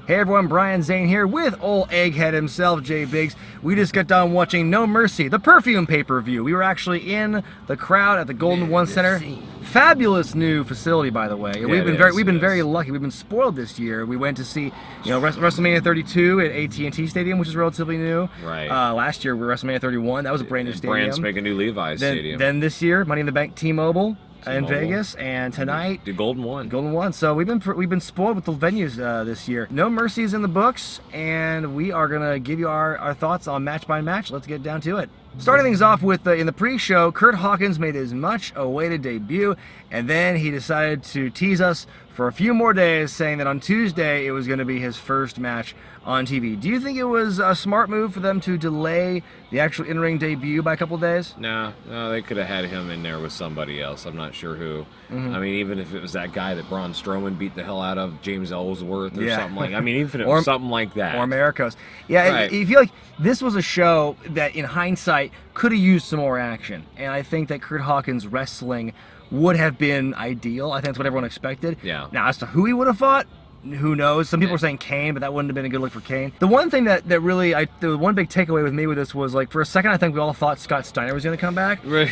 Hey everyone, Brian Zane here with old egghead himself, Jay Biggs. We just got done watching No Mercy, the Perfume pay-per-view. We were actually in the crowd at the Golden One Center. Fabulous new facility, by the way. Yeah, we've been very lucky. We've been spoiled this year. We went to see, WrestleMania 32 at AT&T Stadium, which is relatively new. Right. Last year we were WrestleMania 31. That was a brand new stadium. Brand spanking new Levi's stadium. Then this year, Money in the Bank T-Mobile in Vegas, and tonight the Golden One. So we've been spoiled with the venues this year. No Mercy is in the books, and we are gonna give you our thoughts on match by match. Let's get down to it. Starting things off with in the pre-show, Curt Hawkins made his much-awaited debut, and then he decided to tease us for a few more days, saying that on Tuesday it was going to be his first match on TV. Do you think it was a smart move for them to delay the actual in-ring debut by a couple days? No, they could have had him in there with somebody else. I'm not sure who. I mean, even if it was that guy that Braun Strowman beat the hell out of, James Ellsworth or something like. I mean, even if it was something like that. Or Maricos. Yeah, right. I feel like this was a show that, in hindsight, could have used some more action, and I think that Curt Hawkins wrestling would have been ideal. I think that's what everyone expected. Yeah. Now, as to who he would have fought, who knows? Some people were saying Kane, but that wouldn't have been a good look for Kane. The one thing that really, the one big takeaway with me with this was, like, for a second I think we all thought Scott Steiner was going to come back. Right.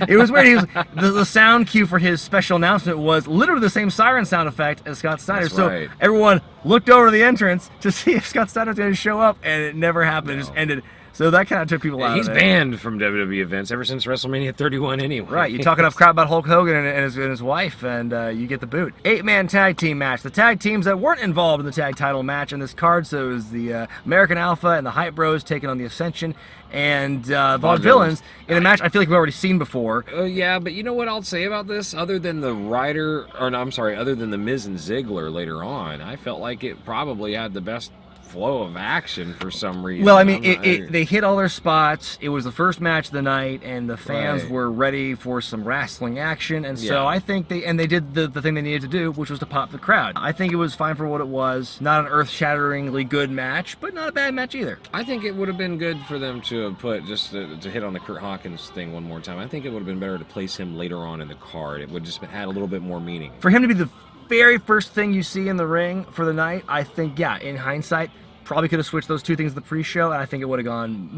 It was weird. The sound cue for his special announcement was literally the same siren sound effect as Scott Steiner. That's so right. Everyone looked over to the entrance to see if Scott Steiner was going to show up, and it never happened. It just ended. So that kind of took people out He's of it. banned from WWE events ever since WrestleMania 31 anyway. Right, you talk enough crap about Hulk Hogan and his wife, and you get the boot. 8-man tag team match. The tag teams that weren't involved in the tag title match in this card, so it was the American Alpha and the Hype Bros taking on the Ascension and Vaudevillains in a match I feel like we've already seen before. Yeah, but you know what I'll say about this? Other than the other than the Miz and Ziggler later on, I felt like it probably had the best flow of action for some reason. Well, I mean, they hit all their spots. It was the first match of the night, and the fans were ready for some wrestling action, and so I think they did the thing they needed to do, which was to pop the crowd. I think it was fine for what it was. Not an earth-shatteringly good match, but not a bad match either. I think it would have been good for them to have put, just to hit on the Curt Hawkins thing one more time, I think it would have been better to place him later on in the card. It would just have had a little bit more meaning. For him to be the very first thing you see in the ring for the night, I think, yeah, in hindsight, probably could have switched those two things in the pre-show, and I think it would have gone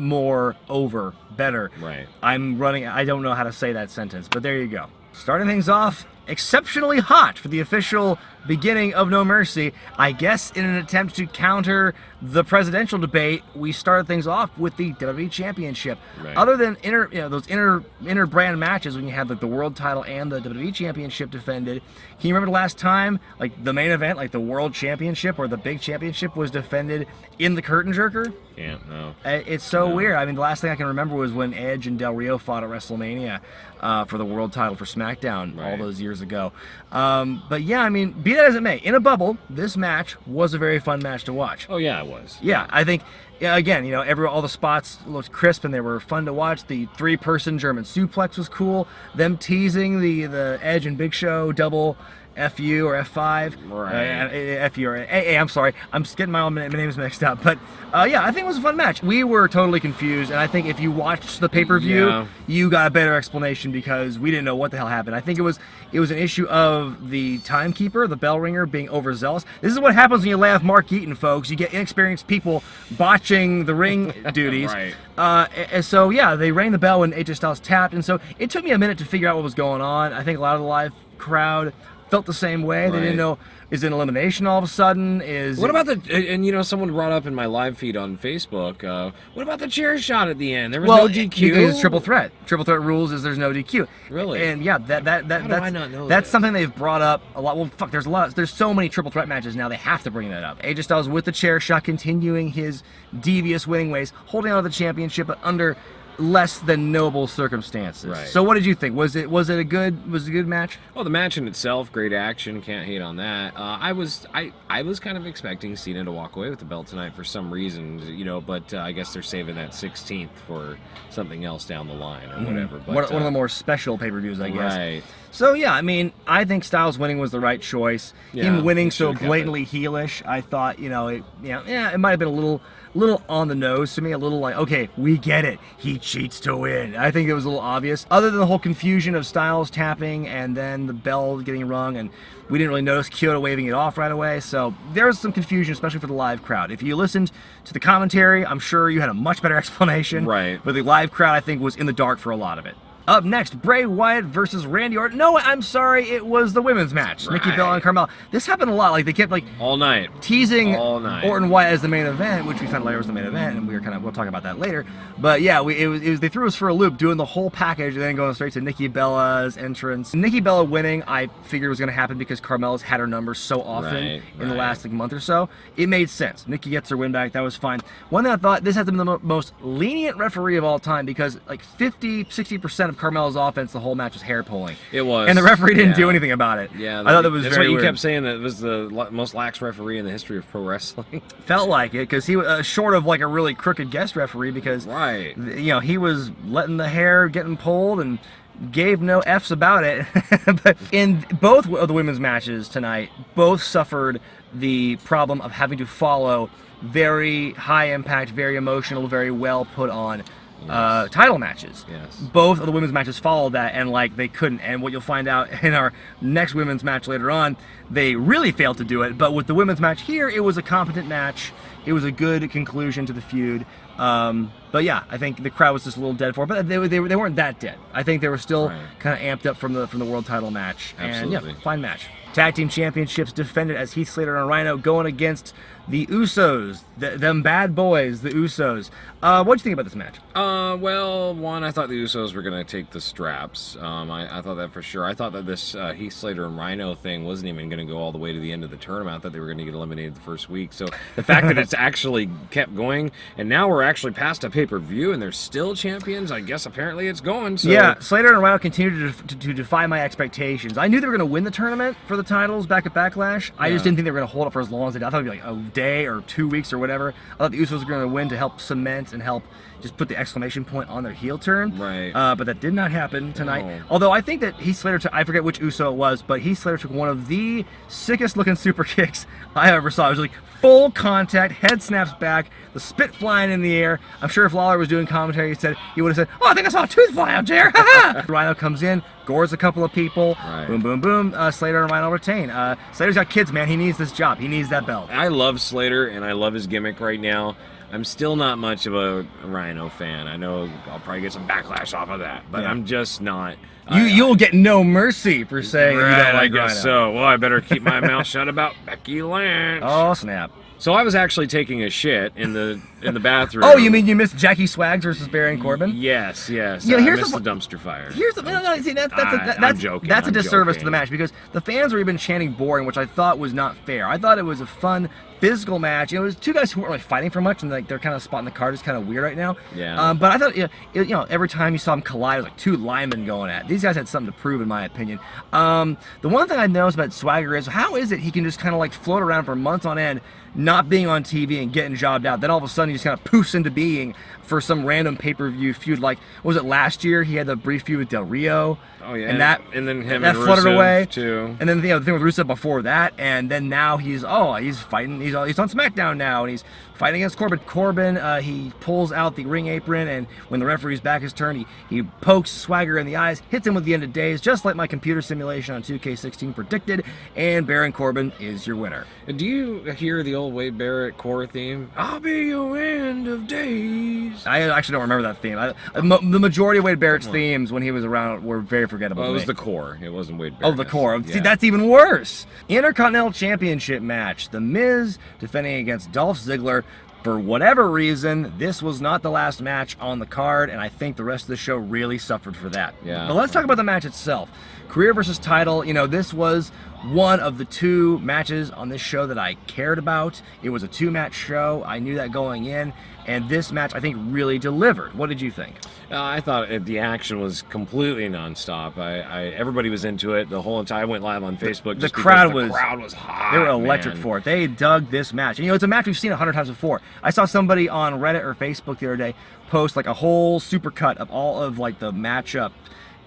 better. Right. I don't know how to say that sentence, but there you go. Starting things off, exceptionally hot for the official beginning of No Mercy. I guess in an attempt to counter the presidential debate, we started things off with the WWE Championship. Right. Other than those inter brand matches when you had like the World Title and the WWE Championship defended, can you remember the last time like the main event, like the World Championship or the big championship was defended in the curtain jerker? Yeah, no. It's so weird. I mean, the last thing I can remember was when Edge and Del Rio fought at WrestleMania for the World Title for Smackdown all those years ago. But yeah, I mean, be that as it may, in a bubble, this match was a very fun match to watch. Oh yeah, it was. Yeah, I think, again, all the spots looked crisp and they were fun to watch. The 3-person German suplex was cool. Them teasing the Edge and Big Show double FU or F5. Right. FU or AA, I'm sorry. I'm just getting my names mixed up. But yeah, I think it was a fun match. We were totally confused, and I think if you watched the pay-per-view, you got a better explanation because we didn't know what the hell happened. I think it was an issue of the timekeeper, the bell ringer, being overzealous. This is what happens when you lay off Mark Eaton, folks. You get inexperienced people botching the ring duties. Right. And so, yeah, they rang the bell when AJ Styles tapped, and so it took me a minute to figure out what was going on. I think a lot of the live crowd felt the same way. Right. They didn't know, is it an elimination all of a sudden? What about someone brought up in my live feed on Facebook, what about the chair shot at the end? There was no DQ. Because it's triple threat. Triple threat rules is there's no DQ. Really? And yeah, How do I not know that's this? something they've brought up a lot. Well, fuck, there's so many triple threat matches now, they have to bring that up. AJ Styles with the chair shot, continuing his devious winning ways, holding on to the championship, but under less than noble circumstances. Right. So what did you think? Was it a good match? Well, the match in itself, great action, can't hate on that. I was kind of expecting Cena to walk away with the belt tonight for some reason, but I guess they're saving that 16th for something else down the line or whatever. But, one of the more special pay-per-views, I guess. Right. So yeah, I mean, I think Styles winning was the right choice. Him winning so blatantly heelish, I thought, it might have been a little on the nose to me, a little like, okay, we get it. He cheats to win. I think it was a little obvious. Other than the whole confusion of Styles tapping and then the bell getting rung, and we didn't really notice Kyoto waving it off right away, so there was some confusion, especially for the live crowd. If you listened to the commentary, I'm sure you had a much better explanation. Right. But the live crowd, I think, was in the dark for a lot of it. Up next, Bray Wyatt versus Randy Orton. No, I'm sorry, it was the women's match. Right. Nikki Bella and Carmella. This happened a lot. Like, they kept, like, all night teasing all night. Orton Wyatt as the main event, which we found later was the main event, and we'll talk about that later. But yeah, they threw us for a loop doing the whole package and then going straight to Nikki Bella's entrance. Nikki Bella winning, I figured was going to happen because Carmella's had her numbers so often in the last month or so. It made sense. Nikki gets her win back. That was fine. One thing I thought, this has been the most lenient referee of all time because like 50-60% of Carmella's offense the whole match was hair pulling. It was. And the referee didn't do anything about it. Yeah. I thought that was that's very what you weird. kept saying, that it was the most lax referee in the history of pro wrestling. Felt like it, because he was short of like a really crooked guest referee, because he was letting the hair getting pulled and gave no F's about it. But in both of the women's matches tonight, both suffered the problem of having to follow very high impact, very emotional, very well put on title matches. Yes. Both of the women's matches followed that, and like they couldn't. And what you'll find out in our next women's match later on, they really failed to do it. But with the women's match here, it was a competent match. It was a good conclusion to the feud. But yeah, I think the crowd was just a little dead for it, but they weren't that dead. I think they were still kind of amped up from the world title match. Absolutely. And yeah, fine match. Tag team championships defended as Heath Slater and Rhino going against the Usos, them bad boys, the Usos. What'd you think about this match? Well, one, I thought the Usos were going to take the straps. I thought that for sure. I thought that this Heath Slater and Rhino thing wasn't even going to go all the way to the end of the tournament. I thought they were going to get eliminated the first week. So the fact that it's actually kept going, and now we're actually past a pay-per-view, and they're still champions, I guess apparently it's going. So. Yeah, Slater and Rhino continue to defy my expectations. I knew they were going to win the tournament for the titles back at Backlash. I just didn't think they were going to hold it for as long as they did. I thought it would be like a day or 2 weeks or whatever. I thought the Usos were going to win to help cement and help just put the exclamation point on their heel turn. Right. But that did not happen tonight. No. Although I think that Heath Slater took, I forget which Uso it was, but Heath Slater took one of the sickest looking super kicks I ever saw. It was like full contact, head snaps back, the spit flying in the air. I'm sure if Lawler was doing commentary, he would have said, "Oh, I think I saw a tooth fly out there." Rhino comes in, gores a couple of people. Right. Boom, boom, boom. Slater and Rhino retain. Slater's got kids, man. He needs this job. He needs that belt. I love Slater, and I love his gimmick right now. I'm still not much of a Rhino fan. I know I'll probably get some backlash off of that, but I'm just not. You'll get no mercy for saying you don't like I guess Rhino. so. Well, I better keep my mouth shut about Becky Lynch. Oh, snap. So I was actually taking a shit in the bathroom. Oh, you mean you missed Jackie Swags versus Baron Corbin? Yes. Yeah, I missed the dumpster fire. Here's the see, I'm joking. That's a disservice joking. to the match, because the fans were even chanting boring, which I thought was not fair. I thought it was a fun physical match. It was two guys who weren't really fighting for much, and like their kind of spot in the card is kind of weird right now. Yeah. But I thought every time you saw them collide, it was like two linemen going at it. These guys had something to prove, in my opinion. The one thing I noticed about Swagger is how is it he can just kind of like float around for months on end, not being on TV and getting jobbed out. Then all of a sudden he just kind of poofs into being for some random pay-per-view feud. Like, what was it last year? He had the brief feud with Del Rio. Oh yeah, and then him that and fluttered Rusev away too. And then the thing with Rusev before that, and then now he's fighting. He's on Smackdown now, and he's fighting against Corbin. Corbin, he pulls out the ring apron, and when the referee's back is turned, he pokes Swagger in the eyes, hits him with the end of days, just like my computer simulation on 2K16 predicted. And Baron Corbin is your winner. Do you hear the old Wade Barrett core theme? I'll be your end of days. I actually don't remember that theme. The majority of Wade Barrett's themes when he was around were very forgettable. Well, it to was me. the core. It wasn't Wade Barrett. Oh, the core. Yeah. See, that's even worse. Intercontinental Championship match. The Miz defending against Dolph Ziggler. For whatever reason, this was not the last match on the card, and I think the rest of the show really suffered for that. Yeah. But let's talk about the match itself. Career versus title. This was one of the two matches on this show that I cared about. It was a two-match show. I knew that going in, and this match, I think, really delivered. What did you think? I thought the action was completely nonstop. Everybody was into it the whole time. I went live on Facebook. The crowd was hot. They were electric man. for it. They dug this match. And, it's a match we've seen 100 times before. I saw somebody on Reddit or Facebook the other day post like a whole supercut of all of like the matchup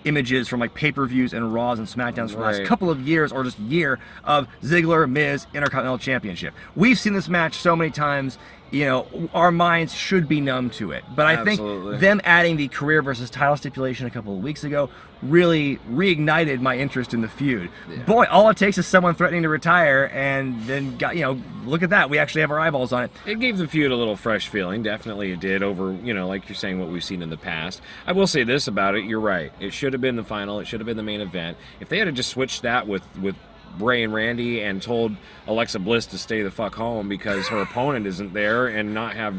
images from like pay-per-views and Raws and Smackdowns for the last Right. couple of years or just year of Ziggler, Miz, Intercontinental Championship. We've seen this match so many times, you know, our minds should be numb to it. But I Absolutely. think them adding the career versus title stipulation a couple of weeks ago really reignited my interest in the feud. Yeah. Boy, all it takes is someone threatening to retire, and then, you know, look at that. We actually have our eyeballs on it. It gave the feud a little fresh feeling. Definitely it did over, you know, like you're saying, what we've seen in the past. I will say this about it. You're right. It should have been the final. It should have been the main event. If they had just switched that with Bray and Randy and told Alexa Bliss to stay the fuck home because her opponent isn't there and not have,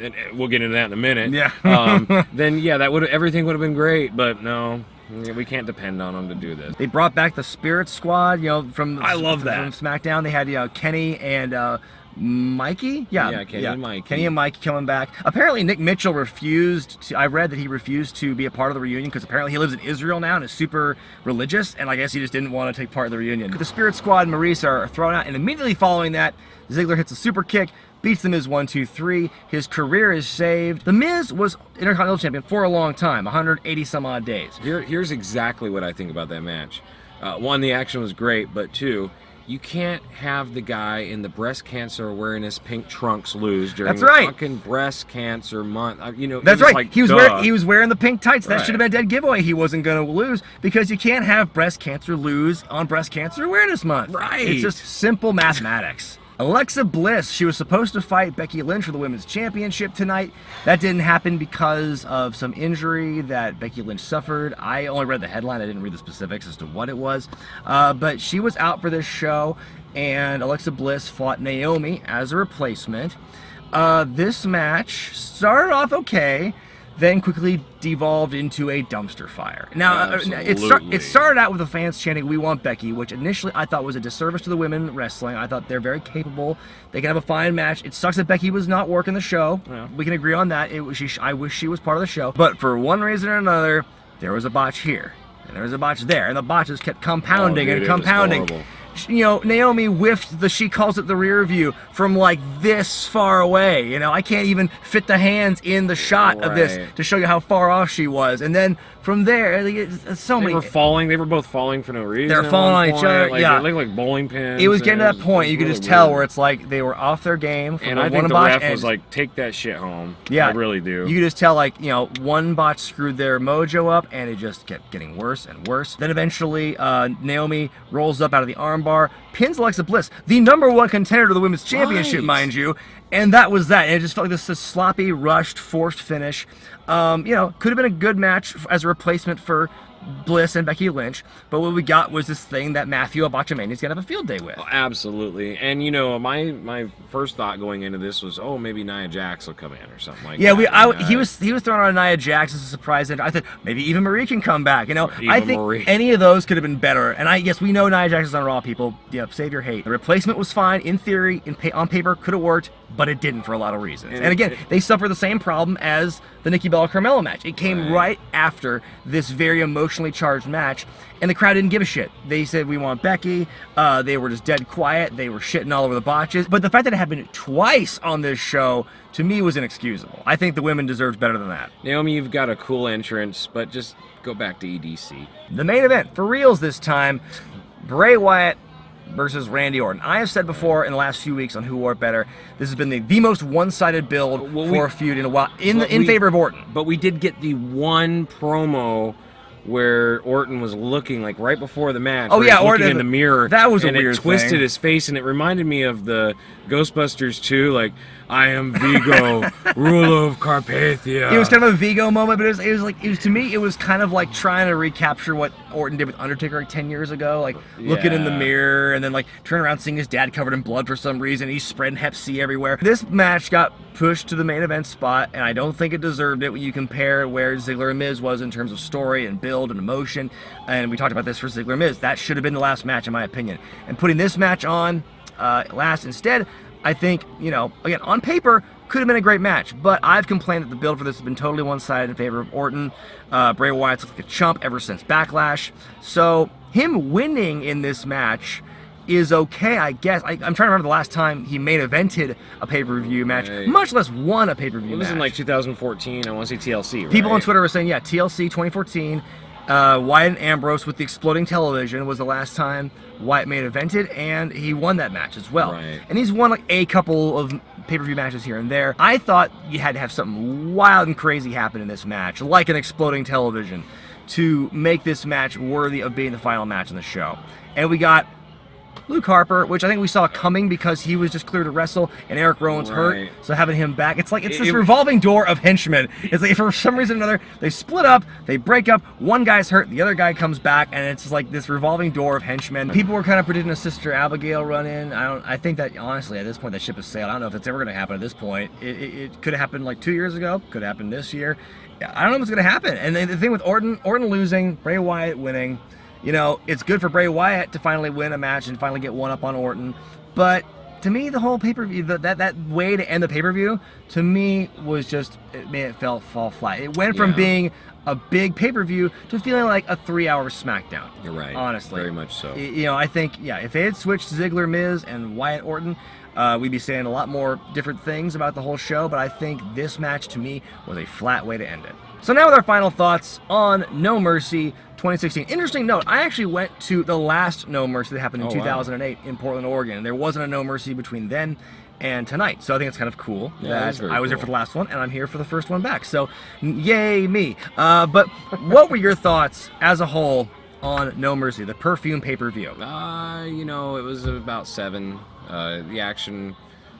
and we'll get into that in a minute. Yeah. Then yeah, everything would have been great. But no, we can't depend on them to do this. They brought back the Spirit Squad, you know, from I love that. from SmackDown. They had, you know, Kenny and Mikey. Yeah, Kenny and Mikey. Kenny and Mikey coming back. Apparently, Nick Mitchell refused to. I read that he refused to be a part of the reunion because apparently he lives in Israel now and is super religious, and I guess he just didn't want to take part of the reunion. The Spirit Squad and Maurice are thrown out, and immediately following that, Ziggler hits a super kick. Beats The Miz 1-2-3. His career is saved. The Miz was Intercontinental Champion for a long time, 180 some odd days. Here's exactly what I think about that match. One, the action was great, but two, you can't have the guy in the breast cancer awareness pink trunks lose during That's right. fucking breast cancer month. You know, That's it was right. Like, he was wearing the pink tights. That Right. should have been a dead giveaway. He wasn't going to lose because you can't have breast cancer lose on Breast Cancer Awareness Month. Right. It's just simple mathematics. Alexa Bliss, she was supposed to fight Becky Lynch for the Women's Championship tonight. That didn't happen because of some injury that Becky Lynch suffered. I only read the headline. I didn't read the specifics as to what it was. But she was out for this show, and Alexa Bliss fought Naomi as a replacement. This match started off okay, then quickly devolved into a dumpster fire. Now, it started out with the fans chanting, "We want Becky," which initially I thought was a disservice to the women wrestling. I thought they're very capable. They can have a fine match. It sucks that Becky was not working the show. Yeah. We can agree on that. I wish she was part of the show. But for one reason or another, there was a botch here, and there was a botch there, and the botches kept compounding and compounding. You know, Naomi whiffed she calls it the rear view from like this far away. You know, I can't even fit the hands in the shot of this to show you how far off she was. And then from there, it's so many. They were both falling for no reason. They're falling on each other. Like, yeah. They looked like bowling pins. It was getting to that point. You could really just tell weird. where it's like they were off their game. And I think the ref was like, take that shit home. Yeah. I really do. You could just tell, like, you know, one botch screwed their mojo up, and it just kept getting worse and worse. Then eventually, Naomi rolls up out of the armbar, pins Alexa Bliss, the #1 contender to the Women's Championship, Right. mind you. And that was that. And it just felt like this sloppy, rushed, forced finish. You know, could have been a good match as a replacement for Bliss and Becky Lynch, but what we got was this thing that Matthew Abachamani's gonna have a field day with. Oh, absolutely. And you know, my first thought going into this was, oh, maybe Nia Jax will come in or something like that. He was thrown on Nia Jax as a surprise, and I thought maybe Eva Marie can come back. You know, I think Marie. any of those could have been better. And yes, we know Nia Jax is on Raw. People, yeah, save your hate. The replacement was fine in theory, on paper could have worked, but it didn't for a lot of reasons. And again, they suffer the same problem as the Nikki Bella Carmella match. It came right after this very emotionally charged match, and the crowd didn't give a shit. They said, we want Becky. They were just dead quiet. They were shitting all over the botches. But the fact that it happened twice on this show, to me, was inexcusable. I think the women deserved better than that. Naomi, you've got a cool entrance, but just go back to EDC. The main event, for reals this time, Bray Wyatt versus Randy Orton. I have said before in the last few weeks on Who Wore It Better, this has been the most one-sided build for a feud in a while, in favor of Orton. But we did get the one promo where Orton was looking, like, right before the match. Oh, yeah, Orton Orton in the mirror. That was a and weird it twisted thing. his face, and it reminded me of the Ghostbusters 2, like, I am Vigo, ruler of Carpathia. It was kind of a Vigo moment, but to me, it was kind of like trying to recapture what Orton did with Undertaker like 10 years ago, like looking in the mirror and then like turn around seeing his dad covered in blood for some reason. He's spreading Hep C everywhere. This match got pushed to the main event spot, and I don't think it deserved it when you compare where Ziggler and Miz was in terms of story and build and emotion. And we talked about this for Ziggler and Miz. That should have been the last match, in my opinion. And putting this match on last instead, I think, you know, again, on paper, could have been a great match, but I've complained that the build for this has been totally one-sided in favor of Orton. Bray Wyatt's looked like a chump ever since Backlash. So him winning in this match is okay, I guess. I'm trying to remember the last time he main evented a pay-per-view match, much less won a pay-per-view match. It was in like 2014, I want to say TLC, right? People on Twitter were saying, yeah, TLC 2014. Wyatt and Ambrose with the exploding television was the last time Wyatt main evented, and he won that match as well. Right. And he's won like a couple of pay-per-view matches here and there. I thought you had to have something wild and crazy happen in this match, like an exploding television, to make this match worthy of being the final match in the show. And we got Luke Harper, which I think we saw coming because he was just clear to wrestle, and Eric Rowan's hurt, so having him back, it's like it's this revolving door of henchmen. It's like for some reason or another, they split up, they break up, one guy's hurt, the other guy comes back, and it's just like this revolving door of henchmen. People were kind of predicting a Sister Abigail run-in. I think that, honestly, at this point, that ship has sailed. I don't know if it's ever going to happen at this point. It could have happened like 2 years ago, could have happened this year. I don't know what's going to happen. And the thing with Orton losing, Bray Wyatt winning, you know, it's good for Bray Wyatt to finally win a match and finally get one up on Orton. But to me, the whole pay-per-view, that way to end the pay-per-view, to me, was just, it fell fall flat. It went from being a big pay-per-view to feeling like a 3-hour SmackDown. You're right. Honestly. Very much so. You know, I think, if they had switched Ziggler, Miz, and Wyatt Orton, we'd be saying a lot more different things about the whole show, but I think this match, to me, was a flat way to end it. So now with our final thoughts on No Mercy 2016. Interesting note, I actually went to the last No Mercy that happened in 2008 in Portland, Oregon, and there wasn't a No Mercy between then and tonight. So I think it's kind of cool that I was there for the last one, and I'm here for the first one back. So, yay me. But what were your thoughts as a whole on No Mercy, the Perfume pay-per-view? You know, it was about 7. The action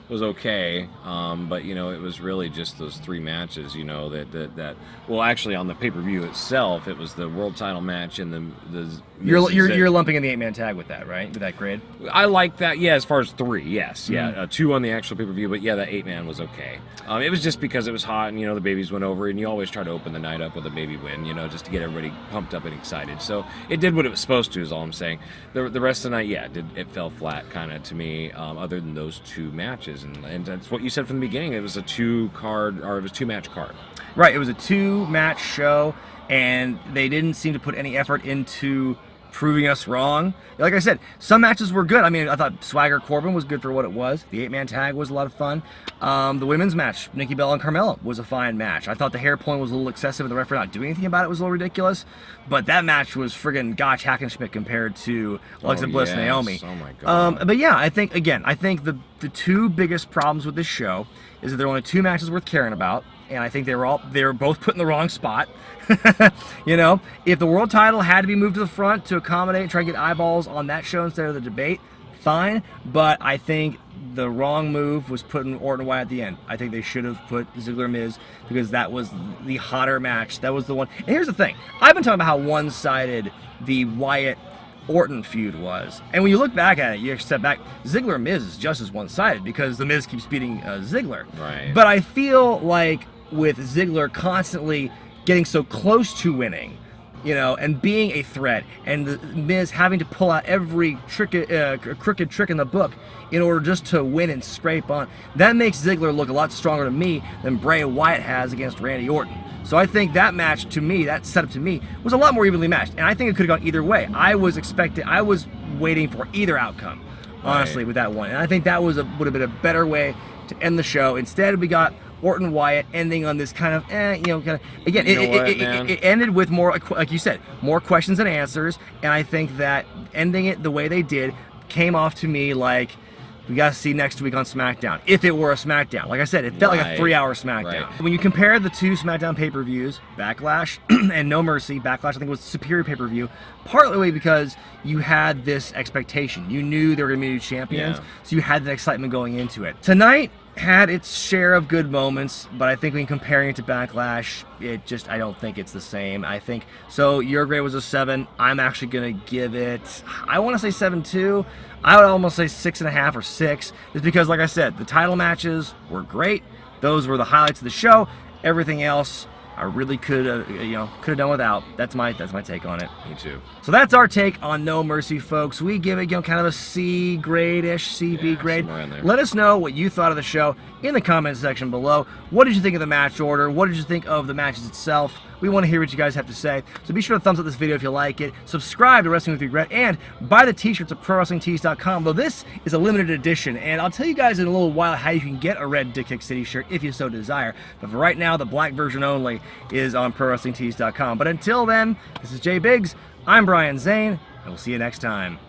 was okay, but you know, it was really just those 3 matches. You know that well, actually, on the pay-per-view itself, it was the world title match and the. You're lumping in the 8-man tag with that, right? With that grid. I like that. Yeah, as far as 3, yes, yeah, 2 on the actual pay-per-view, but yeah, that 8-man was okay. It was just because it was hot, and you know the babies went over, and you always try to open the night up with a baby win, you know, just to get everybody pumped up and excited. So it did what it was supposed to, is all I'm saying. The rest of the night, it fell flat kind of to me. Other than those 2 matches, and that's what you said from the beginning. It was a 2-match card. Right. It was a 2-match show, and they didn't seem to put any effort into proving us wrong. Like I said, some matches were good. I mean, I thought Swagger Corbin was good for what it was. The 8-man tag was a lot of fun. The women's match, Nikki Bella and Carmella, was a fine match. I thought the hair pulling was a little excessive, and the referee not doing anything about it was a little ridiculous. But that match was friggin' Gotch Hackenschmidt compared to Alexa Bliss and Naomi. Oh my god. But yeah, I think the 2 biggest problems with this show is that there are only 2 matches worth caring about, and I think they were both put in the wrong spot. You know, if the world title had to be moved to the front to accommodate and try to get eyeballs on that show instead of the debate, fine. But I think the wrong move was putting Orton Wyatt at the end. I think they should have put Ziggler Miz, because that was the hotter match. That was the one. And here's the thing. I've been talking about how one-sided the Wyatt Orton feud was. And when you look back at it, you step back, Ziggler Miz is just as one-sided because the Miz keeps beating Ziggler. Right. But I feel like with Ziggler constantly getting so close to winning, you know, and being a threat, and the Miz having to pull out every crooked trick in the book in order just to win and scrape on, that makes Ziggler look a lot stronger to me than Bray Wyatt has against Randy Orton. So I think that match, to me, that setup to me, was a lot more evenly matched, and I think it could have gone either way. I was waiting for either outcome, honestly, with that one, and I think that would have been a better way to end the show. Instead, we got Orton Wyatt ending on this kind of, again, it ended with more, like you said, more questions than answers, and I think that ending it the way they did came off to me like, we got to see next week on SmackDown, if it were a SmackDown. Like I said, it felt like a 3-hour SmackDown. Right. When you compare the 2 SmackDown pay-per-views, Backlash and No Mercy, Backlash I think was the superior pay-per-view, partly because you had this expectation. You knew they were going to be new champions, so you had that excitement going into it. Tonight had its share of good moments, but I think when comparing it to Backlash, I don't think it's the same. I think, so your grade was a 7. I'm actually going to give it, I want to say 7.2. I would almost say 6.5 or 6, just because, like I said, the title matches were great. Those were the highlights of the show. Everything else, I really could have done without. That's my take on it. Me too. So that's our take on No Mercy, folks. We give it, kind of a C grade-ish, CB grade. Somewhere in there. Let us know what you thought of the show in the comments section below. What did you think of the match order? What did you think of the matches itself? We want to hear what you guys have to say. So be sure to thumbs up this video if you like it. Subscribe to Wrestling with Regret and buy the t-shirts at ProWrestlingTees.com. Though this is a limited edition, and I'll tell you guys in a little while how you can get a red Dick Kick City shirt if you so desire. But for right now, the black version only is on ProWrestlingTees.com. But until then, this is Jay Biggs. I'm Brian Zane, and we'll see you next time.